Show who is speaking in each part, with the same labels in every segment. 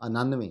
Speaker 1: 99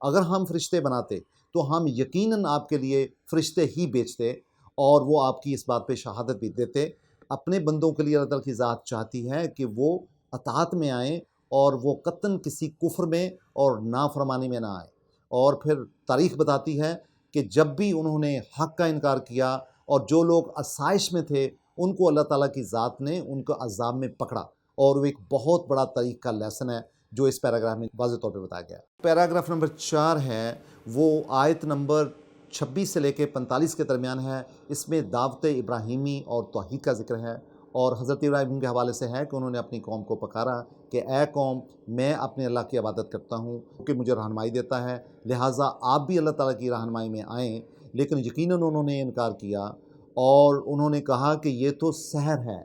Speaker 1: اگر ہم فرشتے بناتے تو ہم یقیناً آپ کے لیے فرشتے ہی بیچتے، اور وہ آپ کی اس بات پہ شہادت بھی دیتے۔ اپنے بندوں کے لیے اللہ تعالیٰ کی ذات چاہتی ہے کہ وہ اطاعت میں آئیں، اور وہ قطعاً کسی کفر میں اور نافرمانی میں نہ آئیں۔ اور پھر تاریخ بتاتی ہے کہ جب بھی انہوں نے حق کا انکار کیا اور جو لوگ آسائش میں تھے ان کو اللہ تعالیٰ کی ذات نے ان کو عذاب میں پکڑا، اور وہ ایک بہت بڑا تاریخ کا لیسن ہے جو اس پیراگراف میں واضح طور پہ بتایا گیا ہے۔ پیراگراف نمبر 4 ہے، وہ آیت نمبر 26 سے لے کے 45 کے درمیان ہے۔ اس میں دعوت ابراہیمی اور توحید کا ذکر ہے، اور حضرت ابراہیم کے حوالے سے ہے کہ انہوں نے اپنی قوم کو پکارا کہ اے قوم، میں اپنے اللہ کی عبادت کرتا ہوں کہ مجھے رہنمائی دیتا ہے، لہٰذا آپ بھی اللہ تعالیٰ کی رہنمائی میں آئیں۔ لیکن یقیناً انہوں نے انکار کیا، اور انہوں نے کہا کہ یہ تو سحر ہے،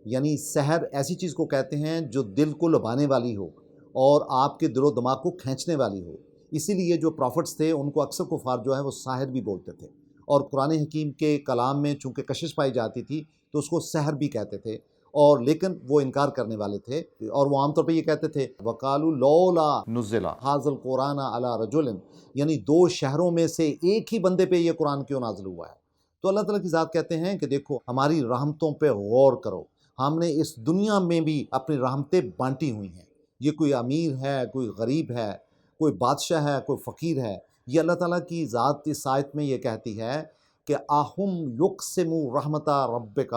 Speaker 1: یعنی سحر ایسی چیز کو کہتے ہیں جو دل کو لبھانے والی ہو اور آپ کے دل و دماغ کو کھینچنے والی ہو۔ اسی لیے جو پروفٹس تھے ان کو اکثر کفار جو ہے وہ ساحر بھی بولتے تھے، اور قرآن حکیم کے کلام میں چونکہ کشش پائی جاتی تھی تو اس کو سحر بھی کہتے تھے، اور لیکن وہ انکار کرنے والے تھے، اور وہ عام طور پہ یہ کہتے تھے وَقَالُوا لَوْلَا نُزِّلَ هَٰذَا الْقُرْآنُ عَلَىٰ رَجُلٍ، یعنی 2 شہروں میں سے ایک ہی بندے پہ یہ قرآن کیوں نازل ہوا ہے۔ تو اللہ تعالیٰ کی ذات کہتے ہیں کہ دیکھو، ہماری رحمتوں پہ غور کرو، ہم نے اس دنیا میں بھی اپنی رحمتیں بانٹی ہوئی ہیں۔ یہ کوئی امیر ہے، کوئی غریب ہے، کوئی بادشاہ ہے، کوئی فقیر ہے، یہ اللہ تعالیٰ کی ذات اس آیت میں یہ کہتی ہے کہ آہم یقسم رحمت ربک،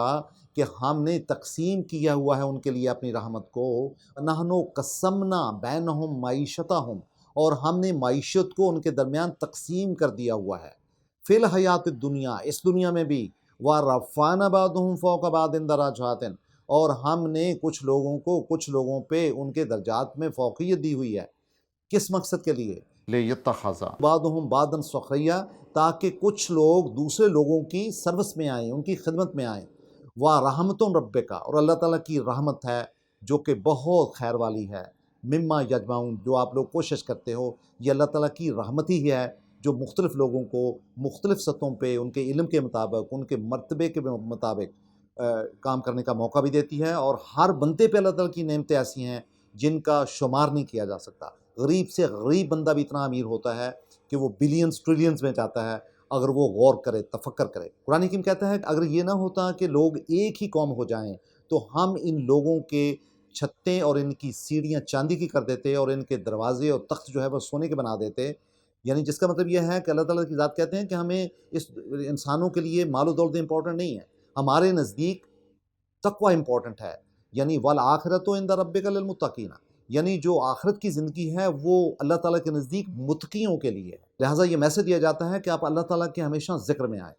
Speaker 1: کہ ہم نے تقسیم کیا ہوا ہے ان کے لیے اپنی رحمت کو، نحنو قسمنا بینہم معیشتہم، اور ہم نے معیشت کو ان کے درمیان تقسیم کر دیا ہوا ہے، فی الحیات الدنیا، اس دنیا میں بھی، وَرَفَعْنَا بَعْضَهُمْ فَوْقَ بَعْضٍ دَرَجَاتٍ، اور ہم نے کچھ لوگوں کو کچھ لوگوں پہ ان کے درجات میں فوقیت دی ہوئی ہے۔ کس مقصد کے لیے؟ لِيَتَّخَذَ بَعْضُهُمْ بَعْضًا سُخْرِيًّا، تاکہ کچھ لوگ دوسرے لوگوں کی سروس میں آئیں، ان کی خدمت میں آئیں۔ وَرَحْمَتُ رَبِّكَ، اور اللہ تعالیٰ کی رحمت ہے جو کہ بہت خیر والی ہے، مما یجمعون، جو آپ لوگ کوشش کرتے ہو، یہ اللہ تعالیٰ کی رحمت ہی ہے جو مختلف لوگوں کو مختلف سطحوں پہ ان کے علم کے مطابق، ان کے مرتبے کے مطابق کام کرنے کا موقع بھی دیتی ہے، اور ہر بندے پہ اللہ تعالیٰ کی نعمتیں ایسی ہیں جن کا شمار نہیں کیا جا سکتا۔ غریب سے غریب بندہ بھی اتنا امیر ہوتا ہے کہ وہ بلینز ٹریلینز میں جاتا ہے اگر وہ غور کرے، تفکر کرے۔ قرآن حکیم کہتا ہے کہ اگر یہ نہ ہوتا کہ لوگ ایک ہی قوم ہو جائیں تو ہم ان لوگوں کے چھتیں اور ان کی سیڑھیاں چاندی کی کر دیتے، اور ان کے دروازے اور تخت جو ہے وہ سونے کے بنا دیتے۔ یعنی جس کا مطلب یہ ہے کہ اللہ تعالیٰ کی ذات کہتے ہیں کہ ہمیں اس انسانوں کے لیے مال و دولت امپورٹنٹ نہیں ہے، ہمارے نزدیک تقوی امپورٹنٹ ہے، یعنی والآخرۃ عند ربک للمتقین، یعنی جو آخرت کی زندگی ہے وہ اللہ تعالیٰ کے نزدیک متقیوں کے لیے ہے۔ لہٰذا یہ میسج دیا جاتا ہے کہ آپ اللہ تعالیٰ کے ہمیشہ ذکر میں آئیں۔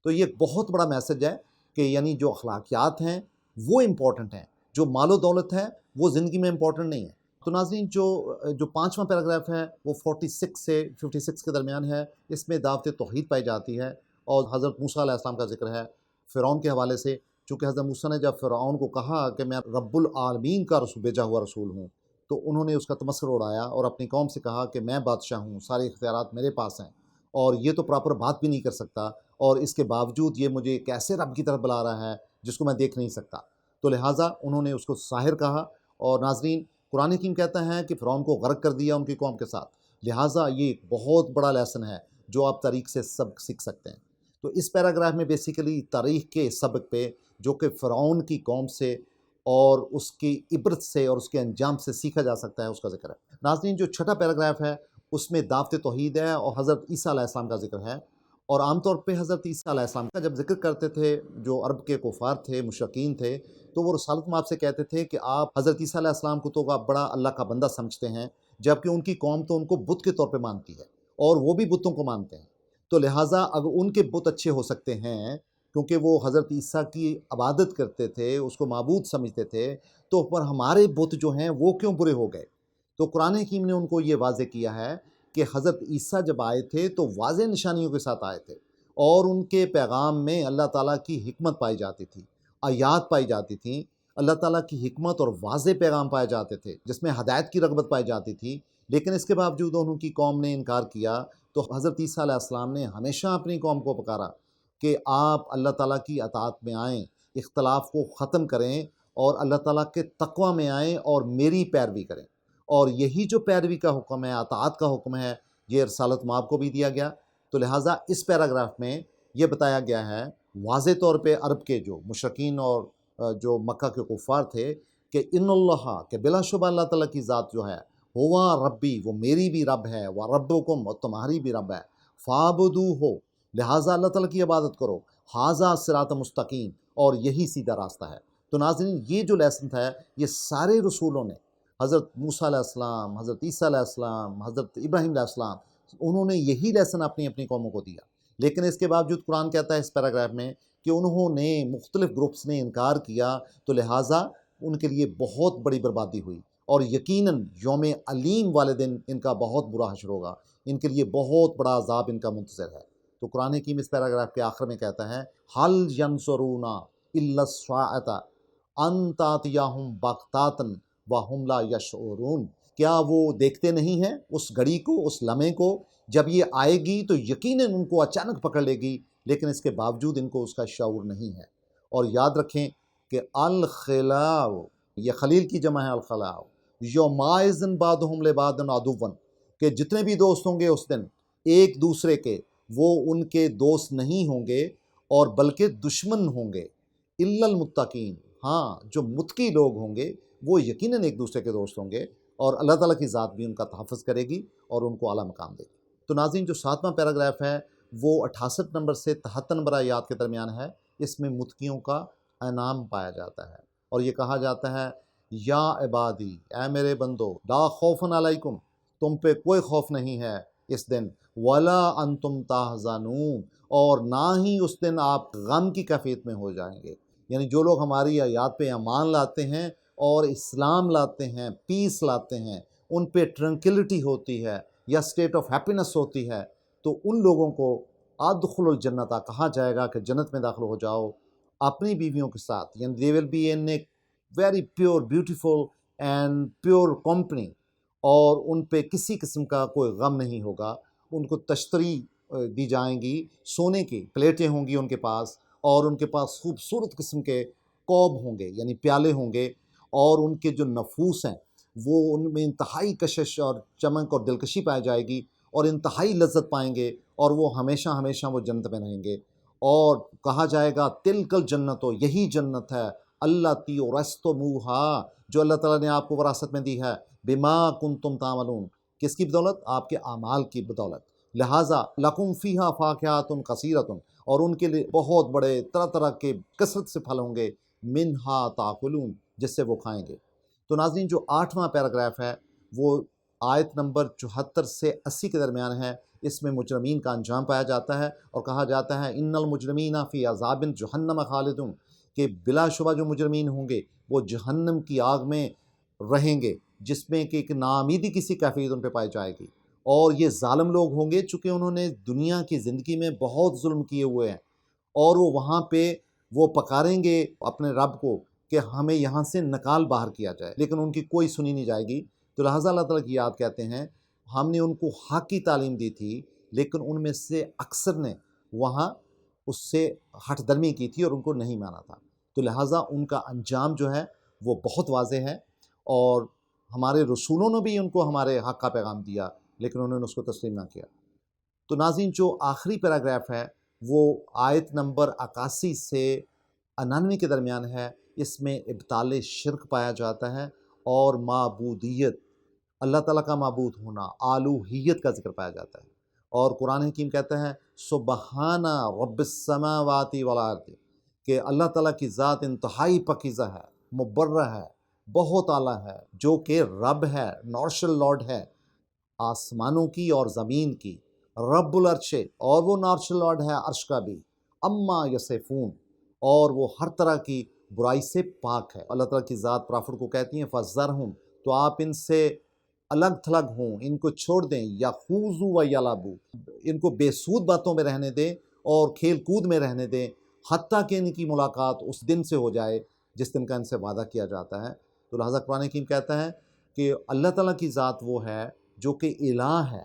Speaker 1: تو یہ بہت بڑا میسج ہے کہ یعنی جو اخلاقیات ہیں وہ امپورٹنٹ ہیں، جو مال و دولت ہے وہ زندگی میں امپورٹنٹ نہیں ہے۔ تو ناظرین، جو 5واں پیراگراف ہے وہ 46 سے 56 کے درمیان ہے، اس میں دعوت توحید پائی جاتی ہے، اور حضرت موسیٰ علیہ السلام کا ذکر ہے فرعون کے حوالے سے، چونکہ حضرت موسیٰ نے جب فرعون کو کہا کہ میں رب العالمین کا بھیجا ہوا رسول ہوں، تو انہوں نے اس کا تمسخر اڑایا اور اپنی قوم سے کہا کہ میں بادشاہ ہوں، سارے اختیارات میرے پاس ہیں، اور یہ تو پراپر بات بھی نہیں کر سکتا، اور اس کے باوجود یہ مجھے کیسے رب کی طرف بلا رہا ہے جس کو میں دیکھ نہیں سکتا۔ تو لہٰذا انہوں نے اس کو ساحر کہا، اور ناظرین قرآن حکیم کہتا ہے کہ فرعون کو غرق کر دیا ان کی قوم کے ساتھ۔ لہٰذا یہ ایک بہت بڑا لیسن ہے جو آپ تاریخ سے سبق سیکھ سکتے ہیں۔ تو اس پیراگراف میں بیسیکلی تاریخ کے سبق پہ جو کہ فرعون کی قوم سے اور اس کی عبرت سے اور اس کے انجام سے سیکھا جا سکتا ہے اس کا ذکر ہے۔ ناظرین، جو 6واں پیراگراف ہے اس میں دعوت توحید ہے اور حضرت عیسیٰ علیہ السلام کا ذکر ہے، اور عام طور پہ حضرت عیسیٰ علیہ السلام کا جب ذکر کرتے تھے جو عرب کے کفار تھے، مشرکین تھے، تو وہ رسالت مآب سے کہتے تھے کہ آپ حضرت عیسیٰ علیہ السلام کو تو آپ بڑا اللہ کا بندہ سمجھتے ہیں، جبکہ ان کی قوم تو ان کو بت کے طور پہ مانتی ہے، اور وہ بھی بتوں کو مانتے ہیں۔ تو لہٰذا اگر ان کے بت اچھے ہو سکتے ہیں کیونکہ وہ حضرت عیسیٰ کی عبادت کرتے تھے، اس کو معبود سمجھتے تھے، تو پر ہمارے بت جو ہیں وہ کیوں برے ہو گئے؟ تو قرآن حکیم نے ان کو یہ واضح کیا ہے کہ حضرت عیسیٰ جب آئے تھے تو واضح نشانیوں کے ساتھ آئے تھے، اور ان کے پیغام میں اللہ تعالیٰ کی حکمت پائی جاتی تھی، آیات پائی جاتی تھیں، اللہ تعالیٰ کی حکمت اور واضح پیغام پائے جاتے تھے جس میں ہدایت کی رغبت پائی جاتی تھی۔ لیکن اس کے باوجود انہوں کی قوم نے انکار کیا، تو حضرت عیسیٰ علیہ السلام نے ہمیشہ اپنی قوم کو پکارا کہ آپ اللہ تعالیٰ کی اطاعت میں آئیں، اختلاف کو ختم کریں، اور اللہ تعالیٰ کے تقوی میں آئیں اور میری پیروی کریں۔ اور یہی جو پیروی کا حکم ہے، اطاعت کا حکم ہے، یہ رسالت مآب کو بھی دیا گیا۔ تو لہٰذا اس پیراگراف میں یہ بتایا گیا ہے واضح طور پہ عرب کے جو مشرکین اور جو مکہ کے کفار تھے کہ ان اللہ، کہ بلا شبہ اللہ تعالیٰ کی ذات جو ہے، ہوا ربی، وہ میری بھی رب ہے، وہ ربکم، اور تمہاری بھی رب ہے، فعبدوہ، لہٰذا اللہ تعالیٰ کی عبادت کرو، ھذا صراط مستقیم، اور یہی سیدھا راستہ ہے۔ تو ناظرین یہ جو لیسن تھا یہ سارے رسولوں نے، حضرت موسیٰ علیہ السلام، حضرت عیسیٰ علیہ السلام، حضرت ابراہیم علیہ السلام، انہوں نے یہی لیسن اپنی اپنی قوموں کو دیا، لیکن اس کے باوجود قرآن کہتا ہے اس پیراگراف میں کہ انہوں نے مختلف گروپس نے انکار کیا، تو لہٰذا ان کے لیے بہت بڑی بربادی ہوئی، اور یقیناً یوم علیم والے دن ان کا بہت برا حشر ہوگا، ان کے لیے بہت بڑا عذاب ان کا منتظر ہے۔ تو قرآن حکیم اس پیراگراف کے آخر میں کہتا ہے حل ینصرون الا الساعۃ ان تأتیہم بغتۃ وہم لا یشعرون، کیا وہ دیکھتے نہیں ہیں اس گھڑی کو، اس لمحے کو، جب یہ آئے گی تو یقیناً ان کو اچانک پکڑ لے گی، لیکن اس کے باوجود ان کو اس کا شعور نہیں ہے۔ اور یاد رکھیں کہ الخلاء، یہ خلیل کی جمع ہے الخلاء، یومئذ بعضهم لبعض عدو، کہ جتنے بھی دوست ہوں گے اس دن ایک دوسرے کے، وہ ان کے دوست نہیں ہوں گے اور بلکہ دشمن ہوں گے، الا المتقین، ہاں جو متقی لوگ ہوں گے وہ یقیناً ایک دوسرے کے دوست ہوں گے، اور اللہ تعالیٰ کی ذات بھی ان کا تحفظ کرے گی اور ان کو اعلیٰ مقام دے گی۔ تو ناظرین جو 7واں پیراگراف ہے وہ 68 نمبر سے 73 نمبر آیات کے درمیان ہے، اس میں متقیوں کا انعام پایا جاتا ہے، اور یہ کہا جاتا ہے یا عبادی، اے میرے بندو، لا خوف علیکم، تم پہ کوئی خوف نہیں ہے اس دن، ولا انتم تحزنون، اور نہ ہی اس دن آپ غم کی کیفیت میں ہو جائیں گے۔ یعنی جو لوگ ہماری آیات پہ ایمان لاتے ہیں اور اسلام لاتے ہیں، پیس لاتے ہیں، ان پہ ٹرنکلٹی ہوتی ہے یا اسٹیٹ آف ہیپینس ہوتی ہے، تو ان لوگوں کو ادخلوا الجنت کہا جائے گا کہ جنت میں داخل ہو جاؤ اپنی بیویوں کے ساتھ، یعنی they will be in a very pure, beautiful and pure company، اور ان پہ کسی قسم کا کوئی غم نہیں ہوگا، ان کو تشتری دی جائیں گی، سونے کی پلیٹیں ہوں گی ان کے پاس، اور ان کے پاس خوبصورت قسم کے کوب ہوں گے یعنی پیالے ہوں گے، اور ان کے جو نفوس ہیں وہ ان میں انتہائی کشش اور چمک اور دلکشی پائی جائے گی، اور انتہائی لذت پائیں گے، اور وہ ہمیشہ ہمیشہ وہ جنت میں رہیں گے۔ اور کہا جائے گا تلک الجنت، یہی جنت ہے، التی اورثتموہا، جو اللہ تعالیٰ نے آپ کو وراثت میں دی ہے، بما کنتم تعملون، کس کی بدولت؟ آپ کے اعمال کی بدولت، لہٰذا لکم فیہا فاکہۃ کثیرۃ، اور ان کے لیے بہت بڑے طرح طرح کے کثرت سے پھل ہوں گے، منہا تاکلون، جس سے وہ کھائیں گے۔ تو ناظرین جو 8واں پیراگراف ہے وہ آیت نمبر 74 سے 80 کے درمیان ہے، اس میں مجرمین کا انجام پایا جاتا ہے، اور کہا جاتا ہے ان المجرمین فی عذاب جہنم خالدون، کہ بلا شبہ جو مجرمین ہوں گے وہ جہنم کی آگ میں رہیں گے، جس میں کہ ایک ناامیدی کسی کیفیت ان پہ پائی جائے گی، اور یہ ظالم لوگ ہوں گے چونکہ انہوں نے دنیا کی زندگی میں بہت ظلم کیے ہوئے ہیں، اور وہ وہاں پہ وہ پکاریں گے اپنے رب کو کہ ہمیں یہاں سے نکال باہر کیا جائے، لیکن ان کی کوئی سنی نہیں جائے گی۔ تو لہٰذا اللہ تعالیٰ کی یاد کہتے ہیں ہم نے ان کو حق کی تعلیم دی تھی، لیکن ان میں سے اکثر نے وہاں اس سے ہٹ درمی کی تھی اور ان کو نہیں مانا تھا، تو لہٰذا ان کا انجام جو ہے وہ بہت واضح ہے، اور ہمارے رسولوں نے بھی ان کو ہمارے حق کا پیغام دیا لیکن انہوں نے اس کو تسلیم نہ کیا۔ تو ناظرین جو آخری پیراگراف ہے وہ آیت نمبر 81 سے 99 کے درمیان ہے، اس میں ابطال شرک پایا جاتا ہے اور معبودیت، اللہ تعالیٰ کا معبود ہونا، الوہیت کا ذکر پایا جاتا ہے، اور قرآن حکیم کہتا ہے سبحان رب السماوات والارض، کہ اللہ تعالیٰ کی ذات انتہائی پاکیزہ ہے، مبرہ ہے، بہت اعلیٰ ہے، جو کہ رب ہے، نارشل لارڈ ہے آسمانوں کی اور زمین کی، رب العرش، اور وہ نارشل لارڈ ہے عرش کا بھی، اما یصفون، اور وہ ہر طرح کی برائی سے پاک ہے۔ اللہ تعالیٰ کی ذات پرافٹ کو کہتی ہیں فَذَرْهُمْ، تو آپ ان سے الگ تھلگ ہوں، ان کو چھوڑ دیں، یَخُوضُوا وَیَلْعَبُوا، ان کو بے سود باتوں میں رہنے دیں اور کھیل کود میں رہنے دیں، حتیٰ کہ ان کی ملاقات اس دن سے ہو جائے جس دن کا ان سے وعدہ کیا جاتا ہے۔ تو لہٰذا قرآن حکیم کہتا ہے کہ اللہ تعالیٰ کی ذات وہ ہے جو کہ الہ ہے،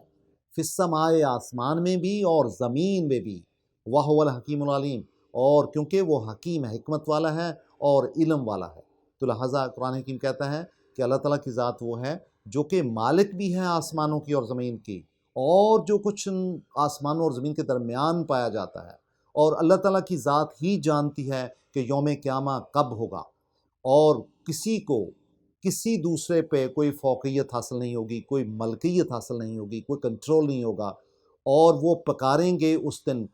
Speaker 1: فی السماء، آسمان میں بھی اور زمین میں بھی، وَهُوَ الْحَکِیمُ الْعَلِیمُ، اور کیونکہ وہ حکیم ہے، حکمت والا ہے اور علم والا ہے۔ تو لہٰذا قرآن حکیم کہتا ہے کہ اللہ تعالیٰ کی ذات وہ ہے جو کہ مالک بھی ہے آسمانوں کی اور زمین کی، اور جو کچھ آسمانوں اور زمین کے درمیان پایا جاتا ہے، اور اللہ تعالیٰ کی ذات ہی جانتی ہے کہ یوم قیامہ کب ہوگا، اور کسی کو کسی دوسرے پہ کوئی فوقیت حاصل نہیں ہوگی، کوئی ملکیت حاصل نہیں ہوگی، کوئی کنٹرول نہیں ہوگا، اور وہ پکاریں گے اس دن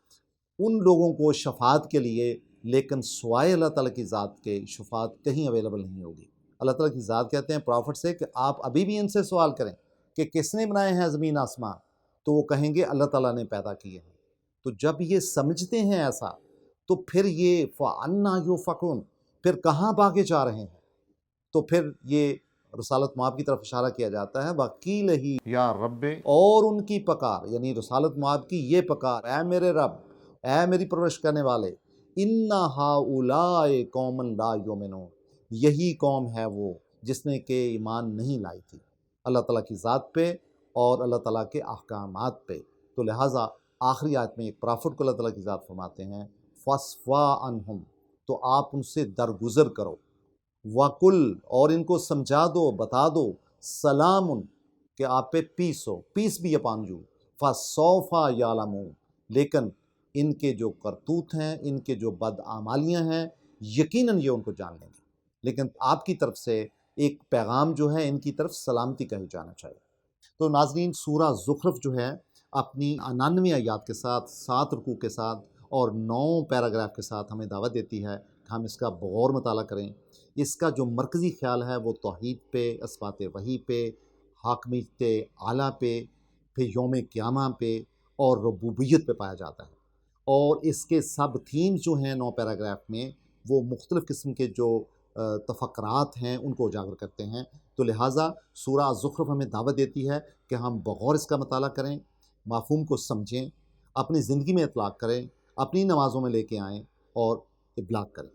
Speaker 1: ان لوگوں کو شفاعت کے لیے، لیکن سوائے اللہ تعالیٰ کی ذات کے شفاعت کہیں اویلیبل نہیں ہوگی۔ اللہ تعالیٰ کی ذات کہتے ہیں پرافٹ سے کہ آپ ابھی بھی ان سے سوال کریں کہ کس نے بنائے ہیں زمین آسمان، تو وہ کہیں گے اللہ تعالیٰ نے پیدا کیے ہیں۔ تو جب یہ سمجھتے ہیں ایسا، تو پھر یہ فَأَنَّىٰ يُؤْفَكُونَ، پھر کہاں بھاگے جا رہے ہیں؟ تو پھر یہ رسالت مآب کی طرف اشارہ کیا جاتا ہے، وکیل ہی
Speaker 2: یا رب
Speaker 1: اور ان کی پکار، یعنی رسالت مآب کی یہ پکار، اے میرے رب، اے میری پرورش کرنے والے، اِنَّ هَٰؤُلَاءِ قَوْمٌ لَا يُؤْمِنُونَ، یہی قوم ہے وہ جس نے کہ ایمان نہیں لائی تھی اللہ تعالیٰ کی ذات پہ اور اللہ تعالیٰ کے احکامات پہ۔ تو لہٰذا آخری آیت میں ایک پرافٹ کو اللہ تعالیٰ کی ذات فرماتے ہیں فَاصْفَحْ عَنْهُمْ، تو آپ ان سے درگزر کرو، وَقُلْ، اور ان کو سمجھا دو، بتا دو، سلام، کہ آپ پہ پیس ہو، پیس بھی اپان یو، فَسَوْفَ يَعْلَمُونَ، لیکن ان کے جو کرتوت ہیں، ان کے جو بدعمالیاں ہیں، یقیناً یہ ان کو جان لیں گے، لیکن آپ کی طرف سے ایک پیغام جو ہے ان کی طرف سلامتی کا ہی جانا چاہیے۔ تو ناظرین، سورہ زخرف جو ہے اپنی 99 آیات کے ساتھ، 7 رکوع کے ساتھ اور 9 پیراگراف کے ساتھ ہمیں دعوت دیتی ہے کہ ہم اس کا بغور مطالعہ کریں۔ اس کا جو مرکزی خیال ہے وہ توحید پہ، اثبات وحی پہ، حاکمیت اعلیٰ پہ، پھر یوم قیامہ پہ اور ربوبیت پہ پایا جاتا ہے، اور اس کے سب تھیمز جو ہیں 9 پیراگراف میں، وہ مختلف قسم کے جو تفکرات ہیں ان کو اجاگر کرتے ہیں۔ تو لہٰذا سورہ زخرف ہمیں دعوت دیتی ہے کہ ہم بغور اس کا مطالعہ کریں، مفہوم کو سمجھیں، اپنی زندگی میں اطلاق کریں، اپنی نمازوں میں لے کے آئیں اور ابلاغ کریں۔